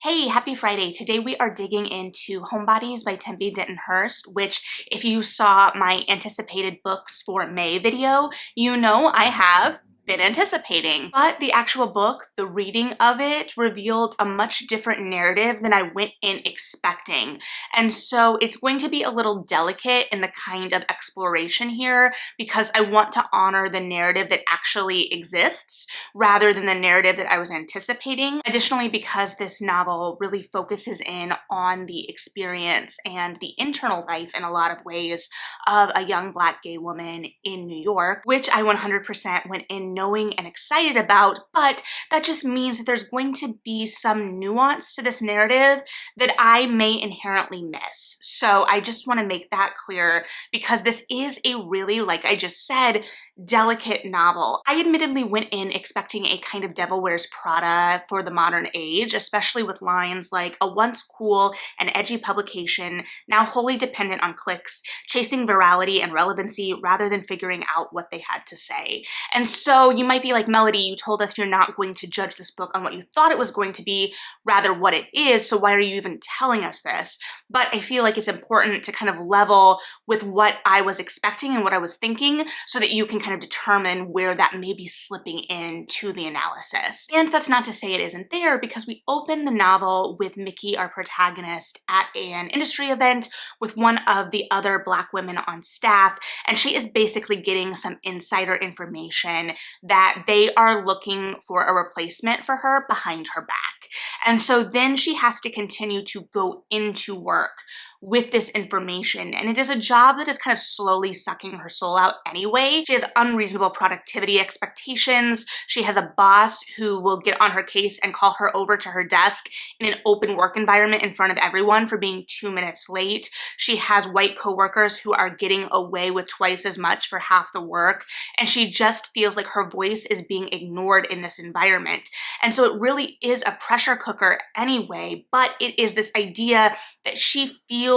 Hey, happy Friday. Today we are digging into Homebodies by Tembe Denton-Hurst, which if you saw my anticipated books for May video, you know I have been anticipating. But the actual book, the reading of it, revealed a much different narrative than I went in expecting. And so it's going to be a little delicate in the kind of exploration here because I want to honor the narrative that actually exists rather than the narrative that I was anticipating. Additionally, because this novel really focuses in on the experience and the internal life in a lot of ways of a young Black gay woman in New York, which I 100% went in knowing and excited about, but that just means that there's going to be some nuance to this narrative that I may inherently miss. So I just want to make that clear because this is a really, like I just said, delicate novel. I admittedly went in expecting a kind of Devil Wears Prada for the modern age, especially with lines like a once cool and edgy publication, now wholly dependent on clicks, chasing virality and relevancy rather than figuring out what they had to say. And so you might be like, Melody, you told us you're not going to judge this book on what you thought it was going to be, rather what it is, so why are you even telling us this? But I feel like it's important to kind of level with what I was expecting and what I was thinking so that you can kind of determine where that may be slipping into the analysis. And that's not to say it isn't there, because we open the novel with Mickey, our protagonist, at an industry event with one of the other Black women on staff, and she is basically getting some insider information that they are looking for a replacement for her behind her back. And so then she has to continue to go into work with this information, and it is a job that is kind of slowly sucking her soul out anyway. She has unreasonable productivity expectations. She has a boss who will get on her case and call her over to her desk in an open work environment in front of everyone for being 2 minutes late. She has white coworkers who are getting away with twice as much for half the work, and she just feels like her voice is being ignored in this environment. And so it really is a pressure cooker anyway, but it is this idea that she feels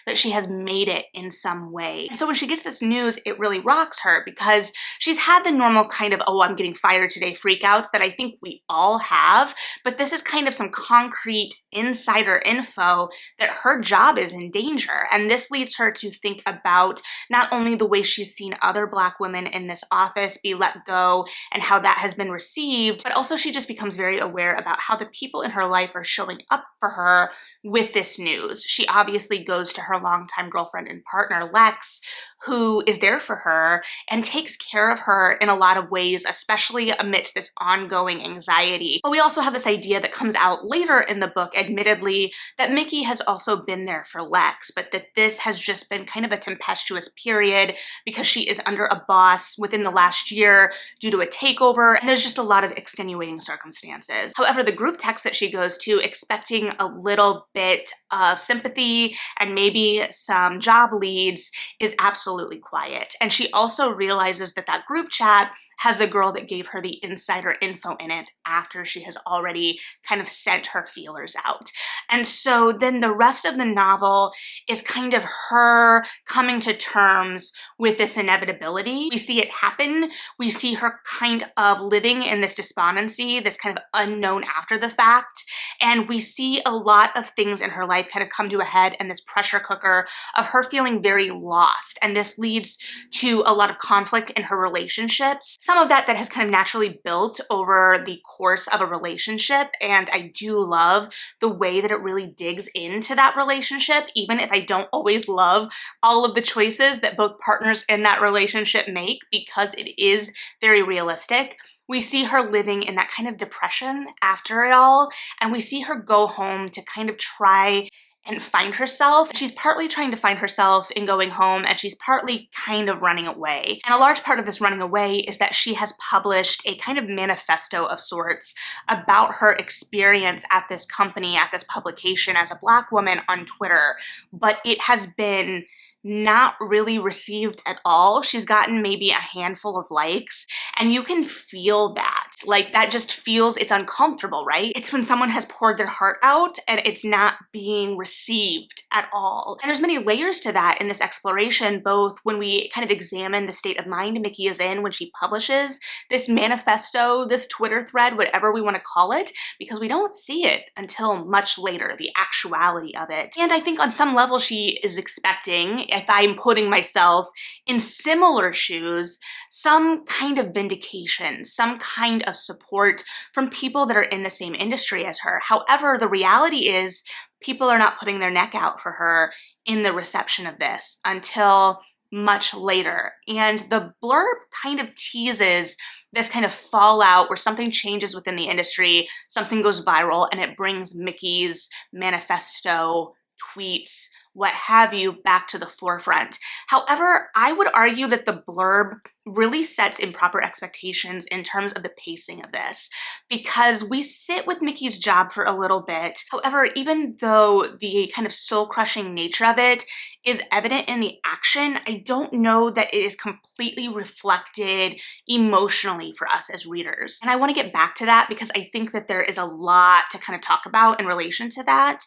that she has made it in some way. And so when she gets this news, it really rocks her because she's had the normal kind of, oh, I'm getting fired today freakouts that I think we all have, but this is kind of some concrete insider info that her job is in danger. And this leads her to think about not only the way she's seen other Black women in this office be let go and how that has been received, but also she just becomes very aware about how the people in her life are showing up for her with this news. She obviously goes to her longtime girlfriend and partner, Lex, who is there for her and takes care of her in a lot of ways, especially amidst this ongoing anxiety. But we also have this idea that comes out later in the book, admittedly, that Mickey has also been there for Lex, but that this has just been kind of a tempestuous period because she is under a boss within the last year due to a takeover, and there's just a lot of extenuating circumstances. However, the group text that she goes to expecting a little bit of sympathy and maybe some job leads is absolutely quiet. And she also realizes that that group chat has the girl that gave her the insider info in it after she has already kind of sent her feelers out. And so then the rest of the novel is kind of her coming to terms with this inevitability. We see it happen. We see her kind of living in this despondency, this kind of unknown after the fact. And we see a lot of things in her life kind of come to a head and this pressure cooker of her feeling very lost. And this leads to a lot of conflict in her relationships. Some of that has kind of naturally built over the course of a relationship. And I do love the way that it really digs into that relationship, even if I don't always love all of the choices that both partners in that relationship make, because it is very realistic. We see her living in that kind of depression after it all, and we see her go home to kind of try and find herself. She's partly trying to find herself in going home, and she's partly kind of running away. And a large part of this running away is that she has published a kind of manifesto of sorts about her experience at this company, at this publication as a Black woman on Twitter, but it has been not really received at all. She's gotten maybe a handful of likes, and you can feel that. Like, that just feels, it's uncomfortable, right? It's when someone has poured their heart out and it's not being received at all. And there's many layers to that in this exploration, both when we kind of examine the state of mind Mickey is in when she publishes this manifesto, this Twitter thread, whatever we want to call it, because we don't see it until much later, the actuality of it. And I think on some level she is expecting, if I'm putting myself in similar shoes, some kind of vindication, some kind of support from people that are in the same industry as her. However, the reality is people are not putting their neck out for her in the reception of this until much later. And the blurb kind of teases this kind of fallout where something changes within the industry, something goes viral, and it brings Mickey's manifesto, tweets, what have you, back to the forefront. However, I would argue that the blurb really sets improper expectations in terms of the pacing of this, because we sit with Mickey's job for a little bit. However, even though the kind of soul-crushing nature of it is evident in the action, I don't know that it is completely reflected emotionally for us as readers. And I want to get back to that because I think that there is a lot to kind of talk about in relation to that.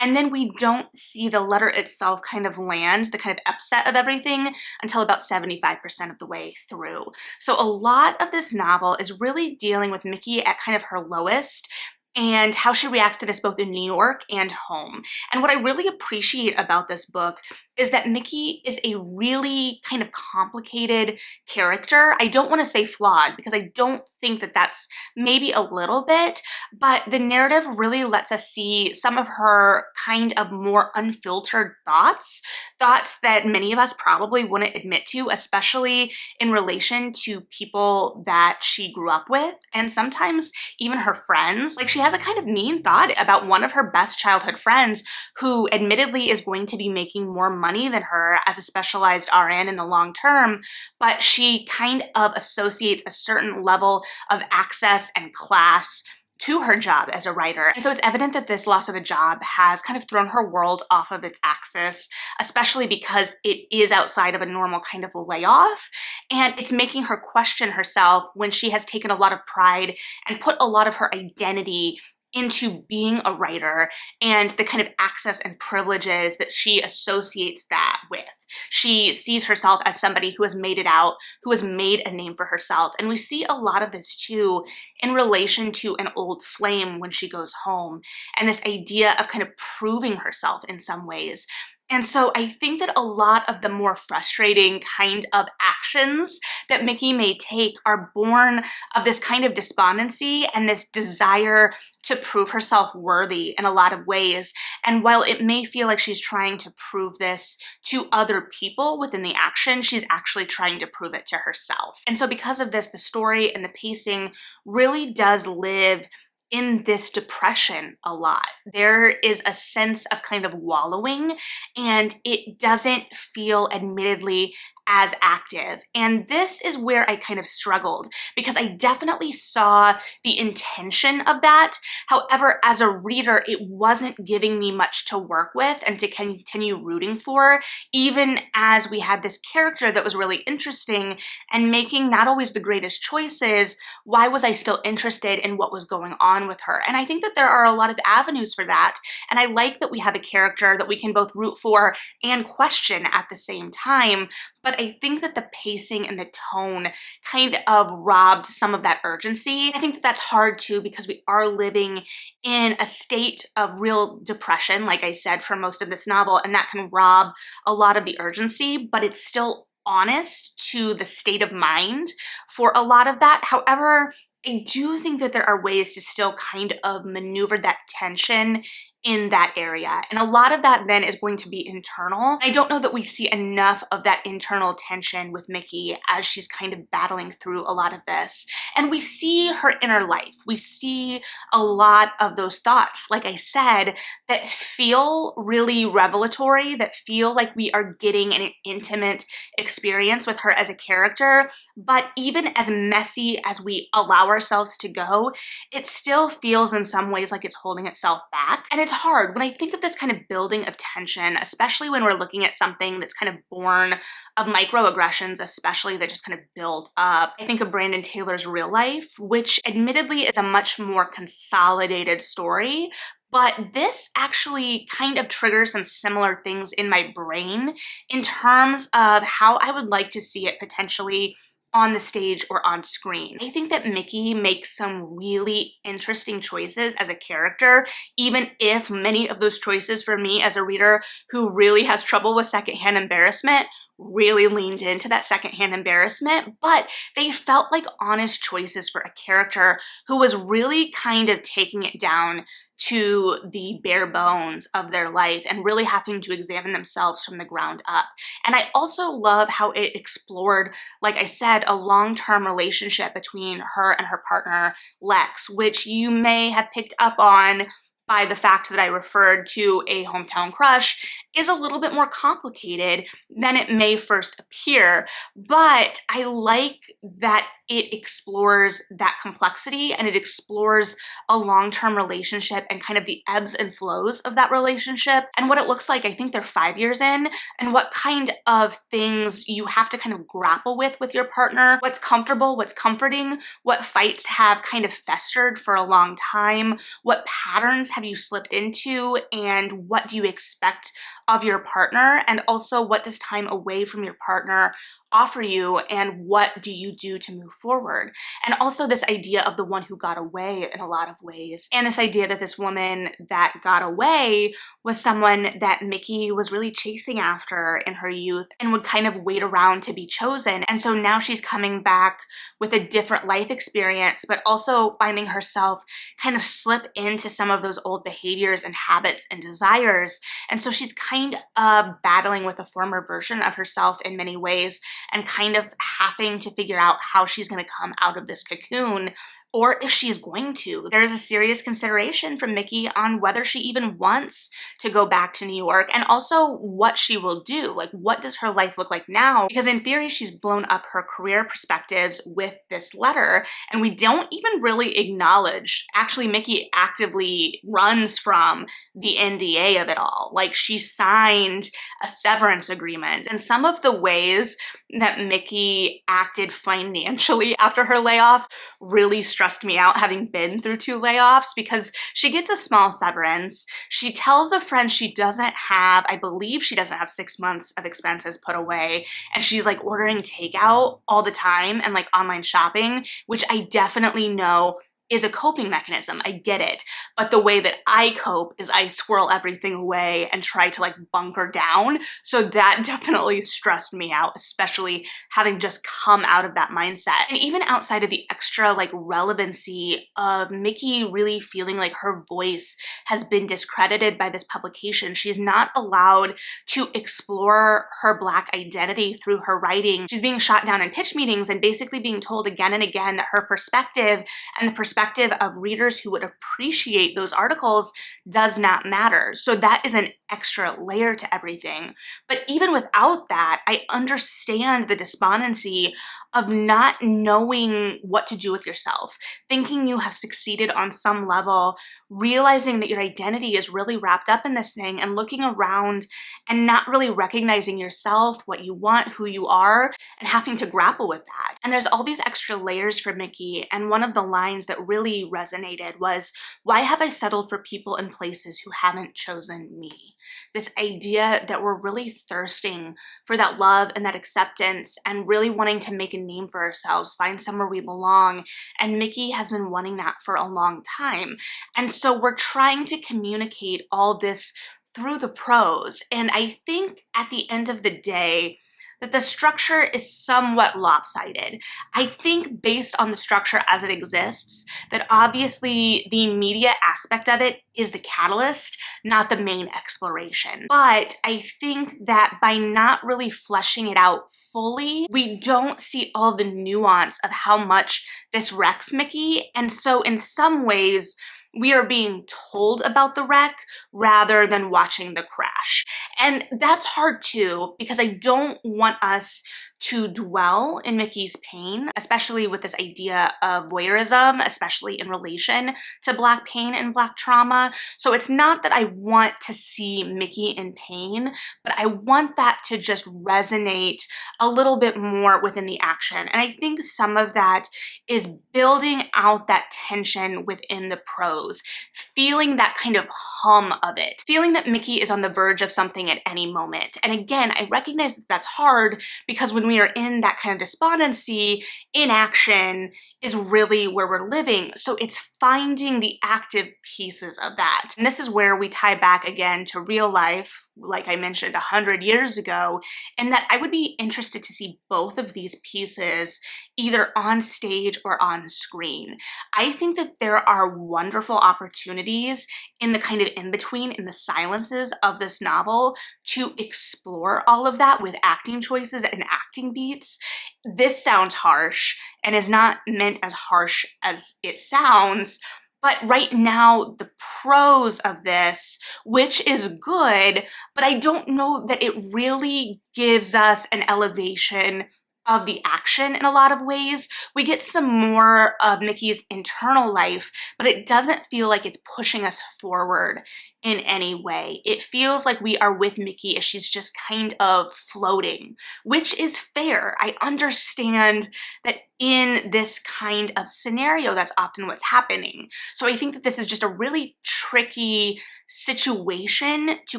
And then we don't see the letter itself kind of land, the kind of upset of everything, until about 75% of the way through. So a lot of this novel is really dealing with Mickey at kind of her lowest and how she reacts to this both in New York and home. And what I really appreciate about this book is that Mickey is a really kind of complicated character. I don't want to say flawed because I don't think that that's maybe a little bit, but the narrative really lets us see some of her kind of more unfiltered thoughts that many of us probably wouldn't admit to, especially in relation to people that she grew up with and sometimes even her friends. Like, she has a kind of mean thought about one of her best childhood friends who admittedly is going to be making more money than her as a specialized RN in the long term, but she kind of associates a certain level of access and class to her job as a writer. And so it's evident that this loss of a job has kind of thrown her world off of its axis, especially because it is outside of a normal kind of layoff. And it's making her question herself when she has taken a lot of pride and put a lot of her identity into being a writer and the kind of access and privileges that she associates that with. She sees herself as somebody who has made it out, who has made a name for herself. And we see a lot of this too in relation to an old flame when she goes home and this idea of kind of proving herself in some ways. And so I think that a lot of the more frustrating kind of actions that Mickey may take are born of this kind of despondency and this desire to prove herself worthy in a lot of ways. And while it may feel like she's trying to prove this to other people within the action, she's actually trying to prove it to herself. And so because of this, the story and the pacing really does live in this depression a lot. There is a sense of kind of wallowing, and it doesn't feel admittedly as active. And this is where I kind of struggled because I definitely saw the intention of that. However, as a reader, it wasn't giving me much to work with and to continue rooting for, even as we had this character that was really interesting and making not always the greatest choices. Why was I still interested in what was going on with her? And I think that there are a lot of avenues for that. And I like that we have a character that we can both root for and question at the same time. But I think that the pacing and the tone kind of robbed some of that urgency. I think that that's hard too because we are living in a state of real depression, like I said, for most of this novel, and that can rob a lot of the urgency, but it's still honest to the state of mind for a lot of that. However, I do think that there are ways to still kind of maneuver that tension in that area. And a lot of that then is going to be internal. I don't know that we see enough of that internal tension with Mickey as she's kind of battling through a lot of this. And we see her inner life. We see a lot of those thoughts, like I said, that feel really revelatory, that feel like we are getting an intimate experience with her as a character. But even as messy as we allow ourselves to go, it still feels in some ways like it's holding itself back. And it's hard when I think of this kind of building of tension, especially when we're looking at something that's kind of born of microaggressions, especially that just kind of build up. I think of Brandon Taylor's Real Life, which admittedly is a much more consolidated story, but this actually kind of triggers some similar things in my brain in terms of how I would like to see it potentially on the stage or on screen. I think that Mickey makes some really interesting choices as a character, even if many of those choices for me as a reader who really has trouble with secondhand embarrassment really leaned into that secondhand embarrassment, but they felt like honest choices for a character who was really kind of taking it down to the bare bones of their life and really having to examine themselves from the ground up. And I also love how it explored, like I said, a long-term relationship between her and her partner, Lex, which you may have picked up on by the fact that I referred to a hometown crush, is a little bit more complicated than it may first appear. But I like that it explores that complexity and it explores a long-term relationship and kind of the ebbs and flows of that relationship and what it looks like. I think they're 5 years in, and what kind of things you have to kind of grapple with your partner, what's comfortable, what's comforting, what fights have kind of festered for a long time, what patterns have you slipped into, and what do you expect of your partner, and also what does time away from your partner offer you, and what do you do to move forward? And also this idea of the one who got away in a lot of ways, and this idea that this woman that got away was someone that Mickey was really chasing after in her youth and would kind of wait around to be chosen. And so now she's coming back with a different life experience, but also finding herself kind of slip into some of those old behaviors and habits and desires. And so she's kind of battling with a former version of herself in many ways, and kind of having to figure out how she's going to come out of this cocoon, or if she's going to. There's a serious consideration from Mickey on whether she even wants to go back to New York, and also what she will do. Like, what does her life look like now? Because in theory, she's blown up her career perspectives with this letter, and we don't even really acknowledge. Actually, Mickey actively runs from the NDA of it all. Like, she signed a severance agreement, and some of the ways that Mickey acted financially after her layoff really stressed me out, having been through 2 layoffs, because she gets a small severance. She tells a friend she doesn't have, I believe she doesn't have 6 months of expenses put away, and she's like ordering takeout all the time and like online shopping, which I definitely know is a coping mechanism. I get it. But the way that I cope is I squirrel everything away and try to like bunker down. So that definitely stressed me out, especially having just come out of that mindset. And even outside of the extra like relevancy of Mickey really feeling like her voice has been discredited by this publication, she's not allowed to explore her Black identity through her writing. She's being shot down in pitch meetings and basically being told again and again that her perspective and the perspective of readers who would appreciate those articles does not matter. So that is an extra layer to everything. But even without that, I understand the despondency of not knowing what to do with yourself, thinking you have succeeded on some level, realizing that your identity is really wrapped up in this thing, and looking around and not really recognizing yourself, what you want, who you are, and having to grapple with that. And there's all these extra layers for Mickey, and one of the lines that really resonated was, "Why have I settled for people and places who haven't chosen me?" This idea that we're really thirsting for that love and that acceptance and really wanting to make a name for ourselves, find somewhere we belong. And Mickey has been wanting that for a long time. And so we're trying to communicate all this through the prose. And I think at the end of the day, that the structure is somewhat lopsided. I think based on the structure as it exists, that obviously the media aspect of it is the catalyst, not the main exploration. But I think that by not really fleshing it out fully, we don't see all the nuance of how much this wrecks Mickey. And so in some ways, we are being told about the wreck rather than watching the crash. And that's hard too, because I don't want us to dwell in Mickey's pain, especially with this idea of voyeurism, especially in relation to Black pain and Black trauma. So it's not that I want to see Mickey in pain, but I want that to just resonate a little bit more within the action. And I think some of that is building out that tension within the prose, feeling that kind of hum of it, feeling that Mickey is on the verge of something at any moment. And again, I recognize that that's hard because when we are in that kind of despondency, inaction is really where we're living. So it's finding the active pieces of that. And this is where we tie back again to real life, like I mentioned 100 years ago, and that I would be interested to see both of these pieces either on stage or on screen. I think that there are wonderful opportunities in the kind of in-between, in the silences of this novel, to explore all of that with acting choices and acting beats. This sounds harsh and is not meant as harsh as it sounds, but right now, the prose of this, which is good, but I don't know that it really gives us an elevation of the action in a lot of ways. We get some more of Mickey's internal life, but it doesn't feel like it's pushing us forward in any way. It feels like we are with Mickey as she's just kind of floating, which is fair. I understand that in this kind of scenario, that's often what's happening. So I think that this is just a really tricky situation to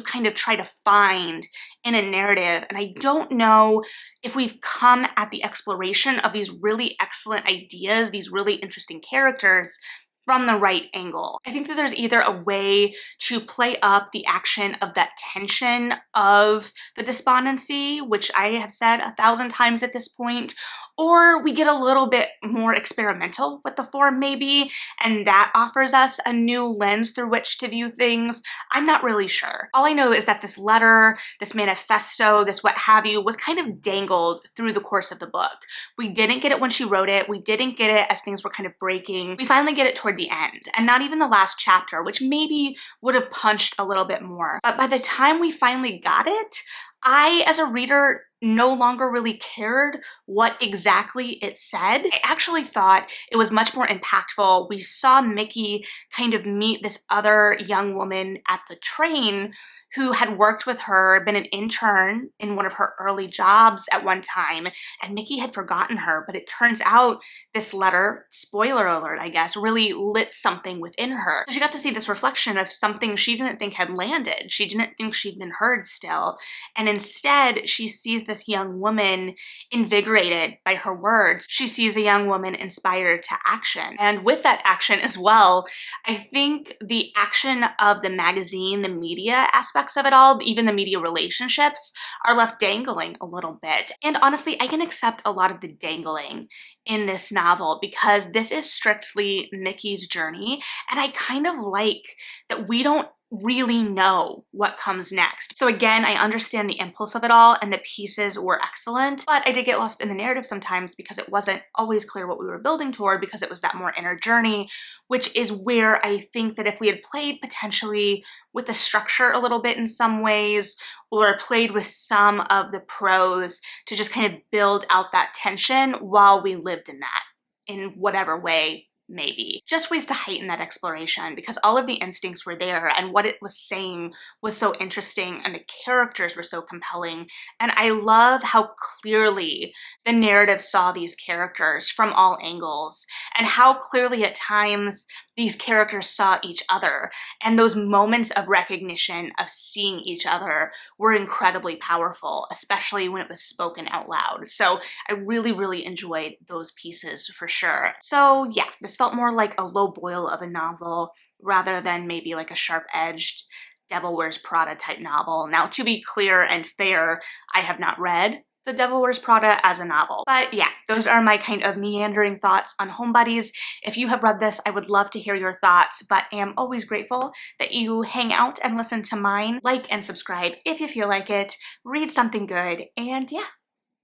kind of try to find in a narrative. And I don't know if we've come at the exploration of these really excellent ideas, these really interesting characters, from the right angle. I think that there's either a way to play up the action of that tension of the despondency, which I have said 1,000 times at this point, or we get a little bit more experimental with the form maybe, and that offers us a new lens through which to view things. I'm not really sure. All I know is that this letter, this manifesto, this what have you, was kind of dangled through the course of the book. We didn't get it when she wrote it. We didn't get it as things were kind of breaking. We finally get it toward the end, and not even the last chapter, which maybe would have punched a little bit more. But by the time we finally got it, I, as a reader, no longer really cared what exactly it said. I actually thought it was much more impactful. We saw Mickey kind of meet this other young woman at the train who had worked with her, been an intern in one of her early jobs at one time, and Mickey had forgotten her, but it turns out this letter, spoiler alert, I guess, really lit something within her. So she got to see this reflection of something she didn't think had landed. She didn't think she'd been heard still. And instead, she sees this young woman invigorated by her words. She sees a young woman inspired to action. And with that action as well, I think the action of the magazine, the media aspects of it all, even the media relationships, are left dangling a little bit. And honestly, I can accept a lot of the dangling in this novel because this is strictly Mickey's journey, and I kind of like that we don't really know what comes next. So again, I understand the impulse of it all and the pieces were excellent, but I did get lost in the narrative sometimes because it wasn't always clear what we were building toward, because it was that more inner journey, which is where I think that if we had played potentially with the structure a little bit in some ways, or played with some of the prose to just kind of build out that tension while we lived in that, in whatever way maybe. Just ways to heighten that exploration, because all of the instincts were there and what it was saying was so interesting and the characters were so compelling. And I love how clearly the narrative saw these characters from all angles and how clearly at times these characters saw each other. And those moments of recognition of seeing each other were incredibly powerful, especially when it was spoken out loud. So I really, really enjoyed those pieces for sure. So yeah, this felt more like a low boil of a novel rather than maybe like a sharp-edged Devil Wears Prada type novel. Now, to be clear and fair, I have not read The Devil Wears Prada as a novel. But yeah, those are my kind of meandering thoughts on Homebodies. If you have read this, I would love to hear your thoughts, but am always grateful that you hang out and listen to mine. Like and subscribe if you feel like it, read something good, and yeah,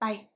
bye.